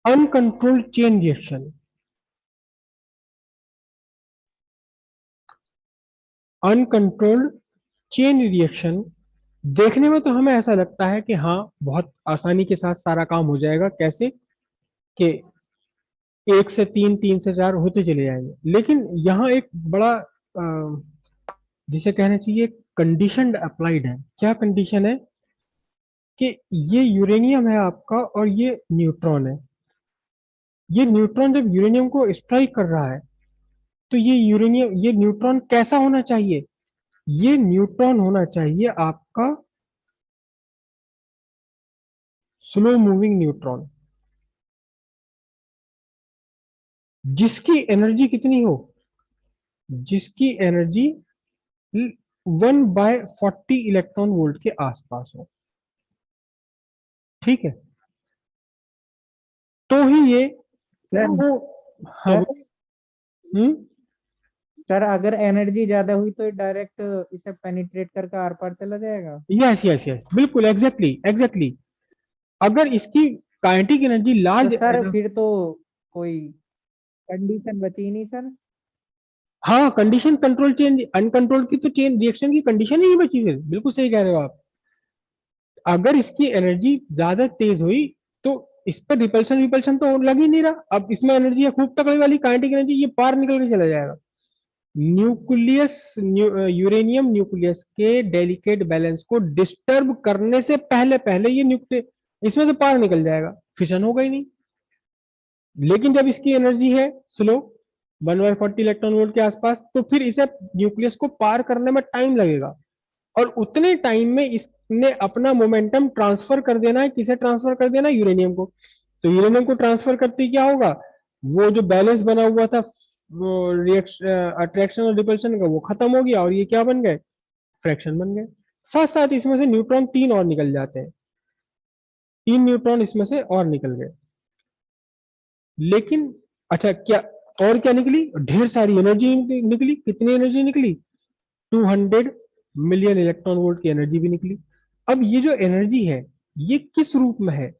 Uncontrolled chain reaction. Uncontrolled chain reaction देखने में तो हमें ऐसा लगता है कि हाँ बहुत आसानी के साथ सारा काम हो जाएगा। कैसे कि एक से तीन, तीन से चार होते चले जाएंगे, लेकिन यहाँ एक बड़ा जिसे कहना चाहिए कंडीशन अप्लाइड है। क्या कंडीशन है? कि ये यूरेनियम है आपका और ये न्यूट्रॉन है। ये न्यूट्रॉन जब यूरेनियम को स्ट्राइक कर रहा है तो ये न्यूट्रॉन कैसा होना चाहिए? ये न्यूट्रॉन होना चाहिए आपका स्लो मूविंग न्यूट्रॉन, जिसकी एनर्जी कितनी हो? जिसकी एनर्जी 1/40 इलेक्ट्रॉन वोल्ट के आसपास हो। ठीक है, तो ही ये सर वो। हाँ सर हम्म। सर अगर एनर्जी ज्यादा हुई तो डायरेक्ट इसे पेनिट्रेट करके आर पार चला जाएगा। यस यस यस, बिल्कुल, एग्जैक्टली एग्जैक्टली। अगर इसकी काइनेटिक एनर्जी तो लार्ज। सर फिर तो कोई कंडीशन बची ही नहीं सर। हाँ, कंडीशन कंट्रोल चेंज अनकंट्रोल की तो चेन रिएक्शन की कंडीशन ही नहीं बची, फिर बिल्कुल सही कह रहे हो आप। अगर इसकी एनर्जी ज्यादा तेज हुई तो इस पर रिपल्शन रिपल्शन तो लग ही नहीं रहा। अब इसमें एनर्जी है खूब तगड़ी वाली काइनेटिक एनर्जी, ये पार निकल के चला जाएगा। यूरेनियम न्यूक्लियस के डेलिकेट बैलेंस को डिस्टर्ब करने से पहले पहले ये न्यूक्लियस इसमें से पार निकल जाएगा, फिशन होगा ही नहीं। लेकिन जब इसकी एनर्जी है स्लो, 1/40 इलेक्ट्रॉन वोल्ट के आसपास, तो फिर इसे न्यूक्लियस को पार करने में टाइम लगेगा। और उतने टाइम में इसने अपना मोमेंटम ट्रांसफर कर देना है। किसे ट्रांसफर कर देना है? यूरेनियम को। तो यूरेनियम को ट्रांसफर करते ही क्या होगा? वो जो बैलेंस बना हुआ था रिएक्शन, अट्रैक्शन और रिपल्शन का, वो खत्म हो गया और ये क्या बन गए? फ्रैक्शन बन गए। साथ साथ इसमें से न्यूट्रॉन तीन और निकल जाते हैं। तीन न्यूट्रॉन इसमें से और निकल गए। लेकिन अच्छा, क्या और क्या निकली? ढेर सारी एनर्जी निकली। कितनी एनर्जी निकली? 200 मिलियन इलेक्ट्रॉन वोल्ट की एनर्जी भी निकली। अब ये जो एनर्जी है, ये किस रूप में है?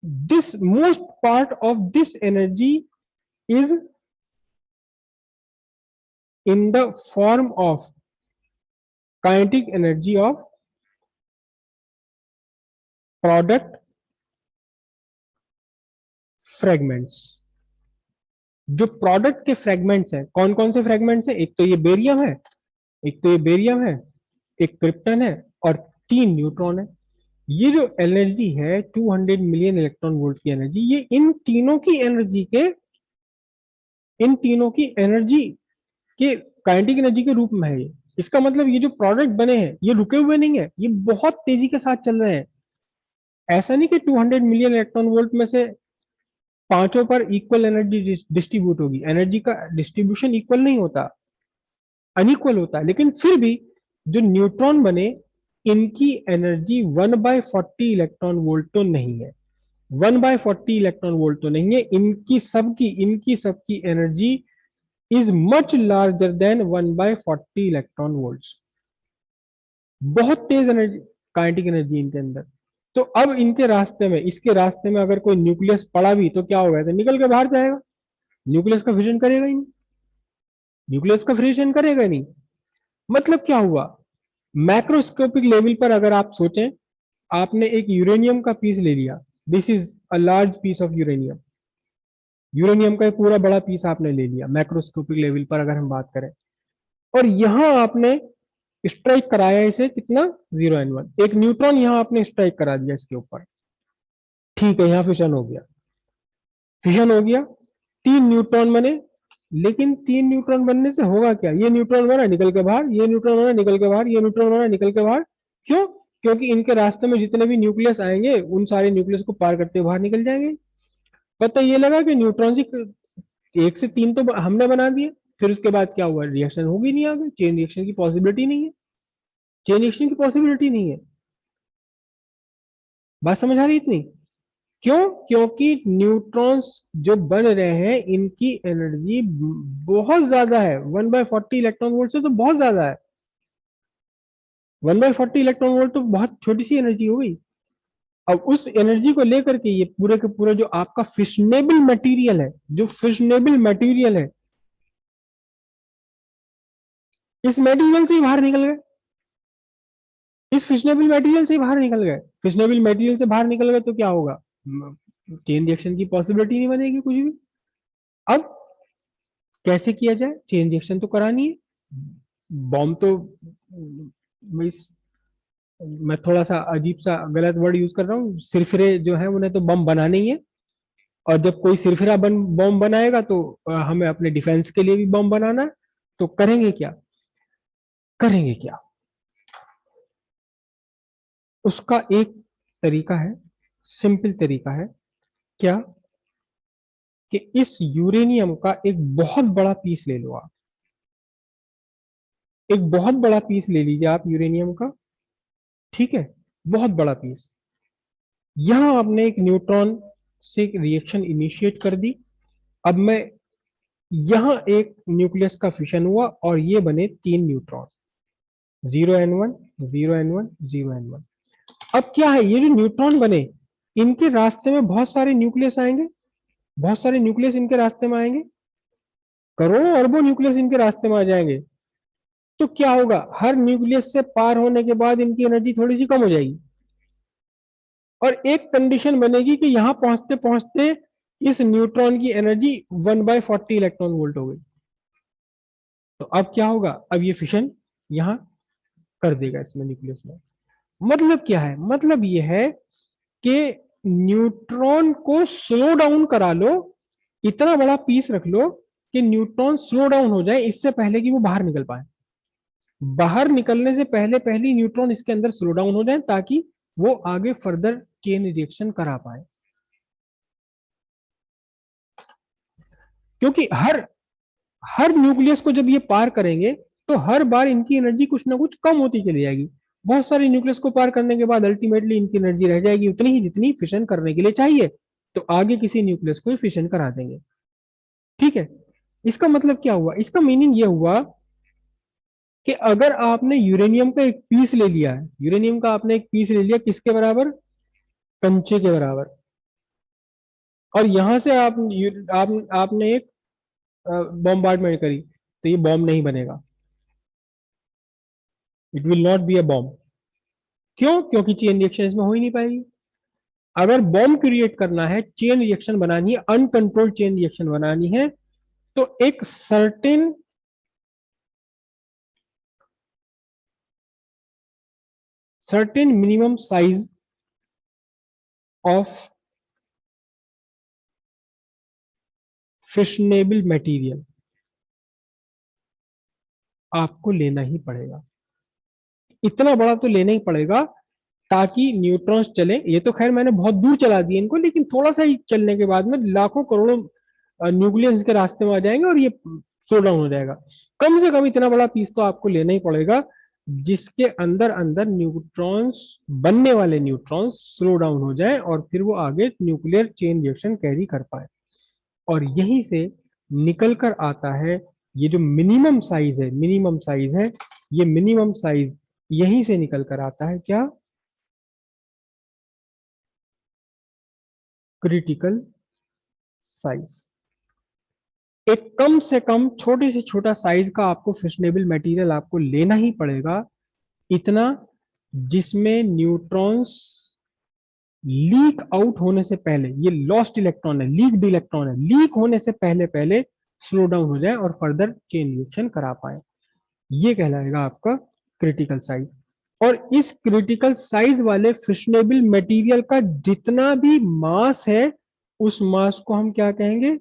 This most part of this energy is in the form of kinetic energy of product fragments. जो प्रोडक्ट के फ्रेगमेंट्स हैं, कौन कौन से फ्रेगमेंट्स हैं? एक तो ये बेरियम है, एक तो ये बेरियम है, एक क्रिप्टन है, और तीन न्यूट्रॉन है। ये जो एनर्जी है 200 मिलियन इलेक्ट्रॉन वोल्ट की एनर्जी, ये इन तीनों की एनर्जी के काइनेटिक एनर्जी के रूप में है ये। इसका मतलब ये जो प्रोडक्ट बने हैं ये रुके हुए नहीं है, ये बहुत तेजी के साथ चल रहे हैं। ऐसा नहीं कि 200 मिलियन इलेक्ट्रॉन वोल्ट में से पांचों पर इक्वल एनर्जी डिस्ट्रीब्यूट होगी। एनर्जी का डिस्ट्रीब्यूशन इक्वल नहीं होता, अनइक्वल होता है। लेकिन फिर भी जो न्यूट्रॉन बने, इनकी एनर्जी 1/40 इलेक्ट्रॉन वोल्ट तो नहीं है। 1/40 इलेक्ट्रॉन वोल्ट तो नहीं है। इनकी सबकी energy is much larger than 1/40 electron volt. बहुत तेज एनर्जी, काइनेटिक एनर्जी इनके अंदर। तो अब इनके रास्ते में, इसके रास्ते में अगर कोई न्यूक्लियस पड़ा भी तो क्या होगा? तो निकल के बाहर जाएगा। न्यूक्लियस का फिजन करेगा ही नहीं। न्यूक्लियस का फिजन करेगा ही नहीं। मतलब क्या हुआ? मैक्रोस्कोपिक लेवल पर अगर आप सोचें, आपने एक यूरेनियम का पीस ले लिया। This is a large piece of uranium. Uranium का एक पूरा बड़ा पीस आपने ले लिया मैक्रोस्कोपिक लेवल पर अगर हम बात करें, और यहां आपने स्ट्राइक कराया इसे कितना? 0 n 1। एक न्यूट्रॉन यहां आपने स्ट्राइक करा दिया इसके ऊपर। ठीक है, यहां फिशन हो गया। फिशन हो गया, तीन न्यूट्रॉन बने। लेकिन तीन न्यूट्रॉन बनने से होगा क्या? ये न्यूट्रॉन बना निकल के बाहर, ये न्यूट्रॉन बना निकल के बाहर, ये न्यूट्रॉन बना निकल के बाहर। क्यों? क्योंकि इनके रास्ते में जितने भी न्यूक्लियस आएंगे उन सारे न्यूक्लियस को पार करते बाहर निकल जाएंगे। पता ये लगा कि न्यूट्रॉन से एक से तीन तो हमने बना दिए। फिर उसके बाद क्या हुआ? रिएक्शन होगी नहीं, आगे चेन रिएक्शन की पॉसिबिलिटी नहीं है। चेन रिएक्शन की पॉसिबिलिटी नहीं है। बात समझ आ रही इतनी? क्यों? क्योंकि न्यूट्रॉन्स जो बन रहे हैं इनकी एनर्जी बहुत ज्यादा है। 1/40 इलेक्ट्रॉन वोल्ट से तो बहुत ज्यादा है। 1/40 इलेक्ट्रॉन वोल्ट तो बहुत छोटी सी एनर्जी हो गई। अब उस एनर्जी को लेकर के ये पूरे के पूरे जो आपका फिशनेबल मटेरियल है, जो फिशनेबल मटेरियल है, इस मटेरियल से ही बाहर निकल गए, इस फिशनेबल मटेरियल से ही बाहर निकल गए। फिशनेबल मटेरियल से बाहर निकल गए तो क्या होगा, चेन रिएक्शन की पॉसिबिलिटी नहीं बनेगी कुछ भी। अब कैसे किया जाए, चेन रिएक्शन तो करानी है, बॉम्ब तो मैं थोड़ा सा अजीब सा गलत वर्ड यूज कर रहा हूँ, सिरफिरे जो है उन्हें तो बम बनाने ही है, और जब कोई सिरफिरा बम बनाएगा तो हमें अपने डिफेंस के लिए भी बम बनाना है, तो करेंगे क्या, करेंगे क्या। उसका एक तरीका है, सिंपल तरीका है, क्या कि इस यूरेनियम का एक बहुत बड़ा पीस ले लो आप, एक बहुत बड़ा पीस ले लीजिए आप यूरेनियम का, ठीक है, बहुत बड़ा पीस। यहां आपने एक न्यूट्रॉन से एक रिएक्शन इनिशिएट कर दी। अब मैं यहां एक न्यूक्लियस का फिशन हुआ और ये बने 3 न्यूट्रॉन, 0n1, 0n1, 0n1। अब क्या है, ये जो न्यूट्रॉन बने, इनके रास्ते में बहुत सारे न्यूक्लियस आएंगे, बहुत सारे न्यूक्लियस इनके रास्ते में आएंगे, करोड़ों अरबों न्यूक्लियस इनके रास्ते में आ जाएंगे। तो क्या होगा, हर न्यूक्लियस से पार होने के बाद इनकी एनर्जी थोड़ी सी कम हो जाएगी, और एक कंडीशन बनेगी कि यहां पहुंचते पहुंचते इस न्यूट्रॉन की एनर्जी 1/40 इलेक्ट्रॉन वोल्ट हो गई। तो अब क्या होगा, अब ये फिशन यहां कर देगा इसमें न्यूक्लियस में। मतलब क्या है, मतलब ये है कि न्यूट्रॉन को स्लो डाउन करा लो, इतना बड़ा पीस रख लो कि न्यूट्रॉन स्लो डाउन हो जाए इससे पहले कि वो बाहर निकल पाए, बाहर निकलने से पहले पहले न्यूट्रॉन इसके अंदर स्लो डाउन हो जाए ताकि वो आगे फर्दर चेन रिएक्शन करा पाए। क्योंकि हर हर न्यूक्लियस को जब ये पार करेंगे तो हर बार इनकी एनर्जी कुछ ना कुछ कम होती चली जाएगी। बहुत सारे न्यूक्लियस को पार करने के बाद अल्टीमेटली इनकी एनर्जी रह जाएगी उतनी ही जितनी फिशन करने के लिए चाहिए, तो आगे किसी न्यूक्लियस को फिशन करा देंगे। ठीक है, इसका मतलब क्या हुआ, इसका मीनिंग ये हुआ कि अगर आपने यूरेनियम का एक पीस ले लिया है, यूरेनियम का आपने एक पीस ले लिया किसके बराबर, कंचे के बराबर, और यहां से आपने एक बॉम्बार्डमेंट करी, तो ये बॉम्ब नहीं बनेगा, it will not be a bomb. क्यों, क्योंकि चेन रिएक्शन इसमें हो ही नहीं पाएगी। अगर बॉम्ब क्रिएट करना है, चेन रिएक्शन बनानी है, अनकंट्रोल्ड चेन रिएक्शन बनानी है, तो एक certain minimum size of fissionable material आपको लेना ही पड़ेगा, इतना बड़ा तो लेना ही पड़ेगा ताकि न्यूट्रॉन्स चले। ये तो खैर मैंने बहुत दूर चला दिया इनको, लेकिन थोड़ा सा ही चलने के बाद में लाखों करोड़ों न्यूक्लियस के रास्ते में आ जाएंगे और ये स्लो डाउन हो जाएगा। कम से कम इतना बड़ा पीस तो आपको लेना ही पड़ेगा जिसके अंदर अंदर न्यूट्रॉन्स, बनने वाले न्यूट्रॉन्स स्लो डाउन हो जाए और फिर वो आगे न्यूक्लियर चेन रिएक्शन कैरी कर पाए। और यहीं से निकल कर आता है ये जो मिनिमम साइज है, मिनिमम साइज है, ये मिनिमम साइज यहीं से निकल कर आता है, क्या, क्रिटिकल साइज। एक कम से कम छोटे से छोटा साइज का आपको फिशनेबल मटेरियल आपको लेना ही पड़ेगा, इतना जिसमें न्यूट्रॉन्स लीक आउट होने से पहले, ये लॉस्ट इलेक्ट्रॉन है, लीक्ड इलेक्ट्रॉन है, लीक होने से पहले पहले स्लो डाउन हो जाए और फर्दर चेन रिएक्शन करा पाए। ये कहलाएगा आपका क्रिटिकल साइज। और इस क्रिटिकल साइज वाले फिशनेबल मटेरियल का जितना भी मास है, उस मास को हम क्या कहेंगे,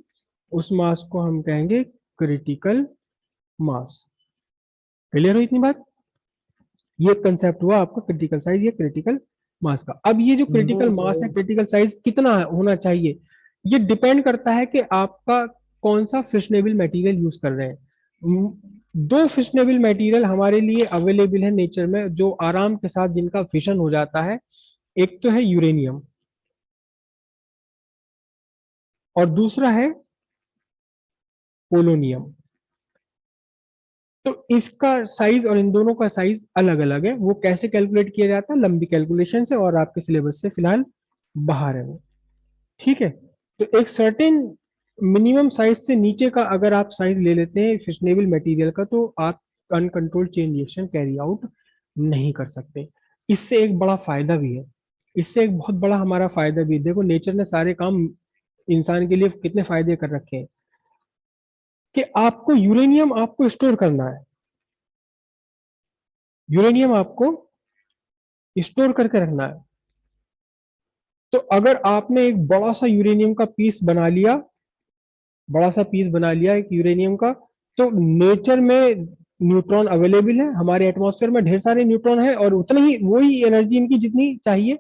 उस मास को हम कहेंगे क्रिटिकल मास। क्लियर हो इतनी बात, ये कंसेप्ट हुआ आपका क्रिटिकल साइज या क्रिटिकल मास का। अब ये जो क्रिटिकल मास है, क्रिटिकल साइज कितना होना चाहिए, ये डिपेंड करता है कि आपका कौन सा फिशनेबल मटेरियल यूज कर रहे हैं। दो फिशनेबल मटेरियल हमारे लिए अवेलेबल है नेचर में जो आराम के साथ जिनका फिशन हो जाता है, एक तो है यूरेनियम और दूसरा है पोलोनियम। तो इसका साइज और इन दोनों का साइज अलग अलग है। वो कैसे कैलकुलेट किया जाता है, लंबी कैलकुलेशन से और आपके सिलेबस से फिलहाल बाहर है वो, ठीक है। तो एक सर्टेन मिनिमम साइज से नीचे का अगर आप साइज ले लेते हैं फिशनेबल मटेरियल का, तो आप uncontrolled chain reaction carry out नहीं कर सकते। इससे एक बड़ा फायदा भी है, इससे एक बहुत बड़ा हमारा फायदा भी है। देखो नेचर ने सारे काम इंसान के लिए कितने फायदे कर रखे हैं, कि आपको यूरेनियम आपको स्टोर करना है, यूरेनियम आपको स्टोर करके रखना है। तो अगर आपने एक बड़ा सा यूरेनियम का पीस बना लिया, बड़ा सा पीस बना लिया एक यूरेनियम का, तो नेचर में न्यूट्रॉन अवेलेबल है, हमारे एटमॉस्फेयर में ढेर सारे न्यूट्रॉन है, और उतनी ही वही एनर्जी इनकी जितनी चाहिए,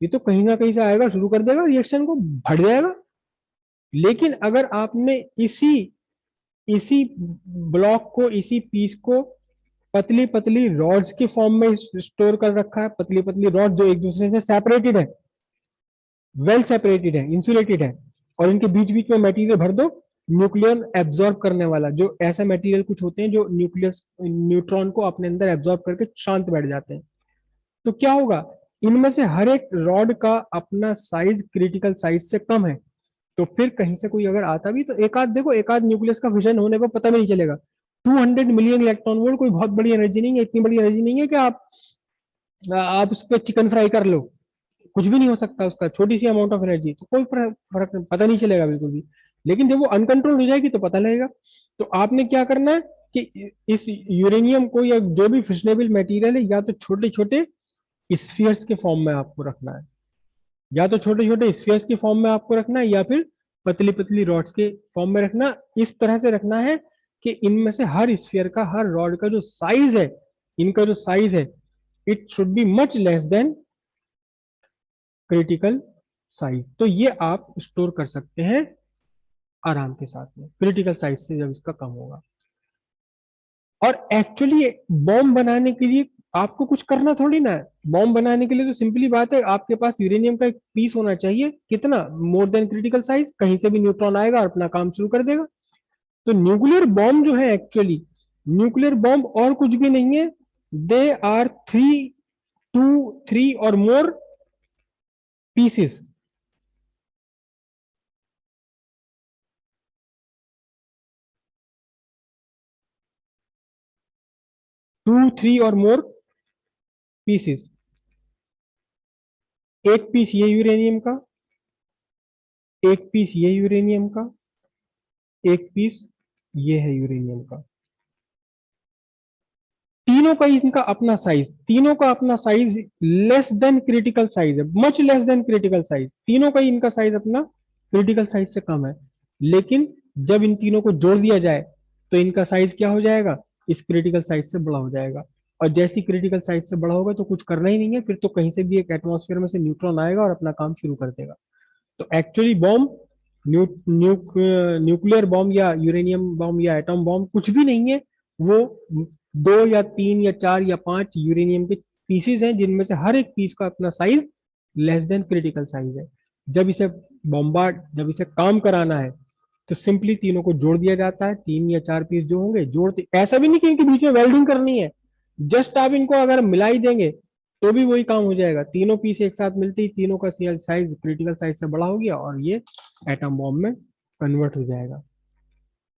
ये तो कहीं ना कहीं से आएगा, शुरू कर देगा रिएक्शन को, बढ़ जाएगा। लेकिन अगर आपने इसी इसी ब्लॉक को, इसी पीस को पतली पतली रॉड्स के फॉर्म में स्टोर कर रखा है, पतली पतली रॉड जो एक दूसरे से सेपरेटेड है, वेल सेपरेटेड है, इंसुलेटेड है, और इनके बीच बीच में मटेरियल भर दो न्यूक्लियन एब्जॉर्ब करने वाला, जो ऐसा मटेरियल कुछ होते हैं जो न्यूक्लियस न्यूट्रॉन को अपने अंदर एब्जॉर्ब करके शांत बैठ जाते हैं। तो क्या होगा, इनमें से हर एक रॉड का अपना साइज क्रिटिकल साइज से कम है, तो फिर कहीं से कोई अगर आता भी, तो एक आध देखो, एक आध न्यूक्लियस का फिशन होने पर पता भी नहीं चलेगा। 200 मिलियन इलेक्ट्रॉन वोल्ट कोई बहुत बड़ी एनर्जी नहीं है, इतनी बड़ी एनर्जी नहीं है कि आप उस पर चिकन फ्राई कर लो, कुछ भी नहीं हो सकता उसका, छोटी सी अमाउंट ऑफ एनर्जी, तो कोई फर्क पता नहीं चलेगा बिल्कुल भी। लेकिन जब वो अनकंट्रोल हो जाएगी तो पता लगेगा। तो आपने क्या करना है कि इस यूरेनियम को या जो भी फिशनेबल मटेरियल है, या तो छोटे छोटे स्फीयर्स के फॉर्म में आपको रखना है, या तो छोटे छोटे स्फीयर्स के फॉर्म में आपको रखना है, या फिर पतली पतली रॉड्स के फॉर्म में रखना। इस तरह से रखना है कि इनमें से हर स्फीयर का, हर रॉड का जो साइज है, इनका जो साइज है, it should be much less than critical size. तो ये आप स्टोर कर सकते हैं आराम के साथ में, क्रिटिकल साइज से जब इसका कम होगा। और एक्चुअली बॉम्ब बनाने के लिए आपको कुछ करना थोड़ी ना है, बॉम्ब बनाने के लिए तो सिंपली बात है, आपके पास यूरेनियम का एक पीस होना चाहिए, कितना, मोर देन क्रिटिकल साइज, कहीं से भी न्यूट्रॉन आएगा और अपना काम शुरू कर देगा। तो न्यूक्लियर बॉम्ब जो है एक्चुअली, न्यूक्लियर बॉम्ब और कुछ भी नहीं है, दे आर 3 और मोर पीसेस। 2 3 और मोर पीसेस। एक पीस ये यूरेनियम का, एक पीस ये यूरेनियम का, एक पीस ये है यूरेनियम का। तीनों का इनका अपना साइज, तीनों का अपना size less than critical size है, much less than critical size, तीनों का इनका साइज अपना क्रिटिकल साइज से कम है। लेकिन जब इन तीनों को जोड़ दिया जाए तो इनका साइज क्या हो जाएगा, इस क्रिटिकल साइज से बड़ा हो जाएगा। और जैसी क्रिटिकल साइज से बड़ा होगा तो कुछ करना ही नहीं है, फिर तो कहीं से भी एक एटमॉस्फेयर में से न्यूट्रॉन आएगा और अपना काम शुरू कर देगा। तो एक्चुअली बॉम्ब, न्यूक्लियर बॉम्ब या यूरेनियम बॉम्ब या एटम बॉम्ब कुछ भी नहीं है, वो 2 या 3 या 4 या 5 यूरेनियम के पीसेस हैं, जिनमें से हर एक पीस का अपना size less than critical size है। जब इसे काम कराना है, तो सिंपली तीनों को जोड़ दिया जाता है, 3 या 4 पीस जो होंगे जोड़ते, ऐसा भी नहीं कि इनके बीच में वेल्डिंग करनी है, जस्ट आप इनको अगर मिला ही देंगे तो भी वही काम हो जाएगा। तीनों पीस एक साथ मिलते ही तीनों का साइज क्रिटिकल साइज से बड़ा हो गया और ये एटम बॉम्ब में कन्वर्ट हो जाएगा।